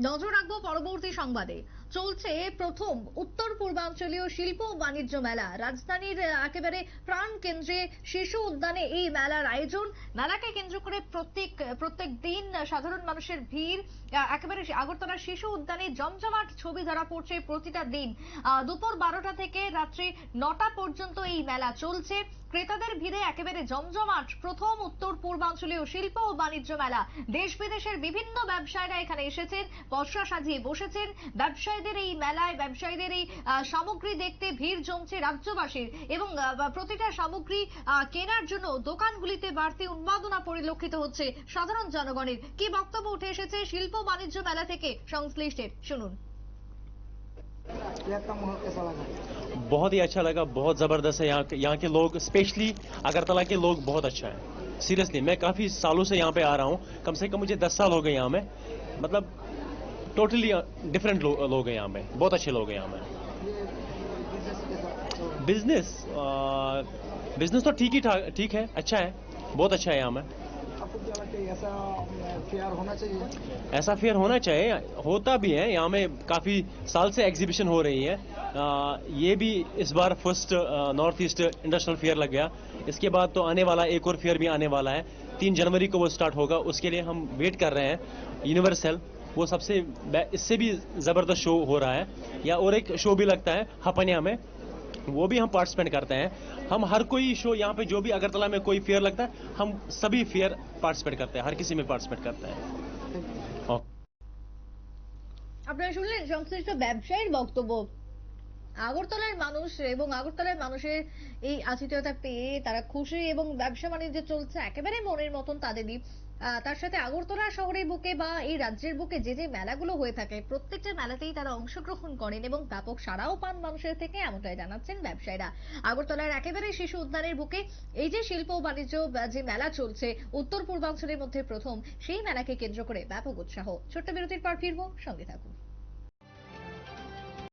নজর রাখবো পরবর্তী সংবাদে। চলছে প্রথম উত্তর পূর্বাঞ্চলীয় শিল্প ও বাণিজ্য মেলা। রাজধানীর একেবারে প্রাণ কেন্দ্রে শিশু উদ্যানে এই মেলার আয়োজন। মেলাকে কেন্দ্র করে প্রত্যেক দিন সাধারণ মানুষের ভিড়। একেবারে আগরতলার শিশু উদ্যানে জমজমাট ছবি ধরা পড়ছে প্রতিটা দিন। দুপুর 12টা থেকে রাত্রি 9টা পর্যন্ত এই মেলা চলছে। ক্রেতাদের ভিড়ে একেবারে জমজমাট প্রথম উত্তর পূর্বাঞ্চলীয় শিল্প ও বাণিজ্য মেলা। দেশ বিদেশের বিভিন্ন ব্যবসায়ীরা এখানে এসেছেন, পসরা সাজিয়ে বসেছেন। ব্যবসায়ীদের এই মেলায় ব্যবসায়ীদের এই সামগ্রী দেখতে ভিড় জমছে রাজ্যবাসীর, এবং প্রতিটা সামগ্রী কেনার জন্য দোকানগুলিতে বাড়তি উন্মাদনা পরিলক্ষিত হচ্ছে সাধারণ জনগণের। কি বক্তব্য উঠে এসেছে শিল্প বাণিজ্য মেলা থেকে সংশ্লিষ্টের, শুনুন। बहुत ही अच्छा लगा, बहुत ज़बरदस्त है। यहाँ के लोग, स्पेशली अगरतला के लोग बहुत अच्छा है। सीरियसली मैं काफ़ी सालों से यहाँ पे आ रहा हूँ, कम से कम मुझे 10 साल हो गए यहाँ में। मतलब टोटली डिफरेंट लोग हैं यहाँ में, बहुत अच्छे लोग हैं यहाँ में। बिजनेस बिजनेस तो ठीक है, अच्छा है, बहुत अच्छा है यहाँ में। ऐसा फेयर होना चाहिए, होता भी है। यहाँ में काफ़ी साल से एग्जीबिशन हो रही है। ये भी इस बार first north east industrial fair लग गया। इसके बाद तो आने वाला एक और फेयर भी आने वाला है, 3 जनवरी को वो स्टार्ट होगा। उसके लिए हम वेट कर रहे हैं। यूनिवर्सल, वो सबसे इससे भी ज़बरदस्त शो हो रहा है। या और एक शो भी लगता है हपनिया में, वो भी हम पार्टिसिपेट करते हैं। हम हर कोई शो यहाँ पे, जो भी अगरतला में कोई फेयर लगता है, हम सभी फेयर पार्टिसिपेट करते हैं, हर किसी में पार्टिसिपेट करते हैं। আপনারা শুনলেন সংশ্লিষ্ট ব্যবসায়ীর বক্তব্য। আগরতলার মানুষ এবং আগরতলার মানুষের এই আতিথেয়তা পেয়ে তারা খুশি, এবং ব্যবসা বাণিজ্য চলছে একেবারে মনের মতন তাদেরই। তার সাথে আগরতলা শহরের বুকে বা এই রাজ্যের বুকে যে যে মেলাগুলো হয়ে থাকে প্রত্যেকটা মেলাতেই তারা অংশগ্রহণ করেন এবং ব্যাপক সাড়াও পান মানুষের থেকে, এমনটাই জানাচ্ছেন ব্যবসায়ীরা। আগরতলার একেবারে শিশু উদ্যানের বুকে এই যে শিল্প ও বাণিজ্য যে মেলা চলছে উত্তর পূর্বাঞ্চলের মধ্যে প্রথম, সেই মেলাকে কেন্দ্র করে ব্যাপক উৎসাহ। ছোট্ট বিরতির পর ফিরবো, সঙ্গে থাকুন।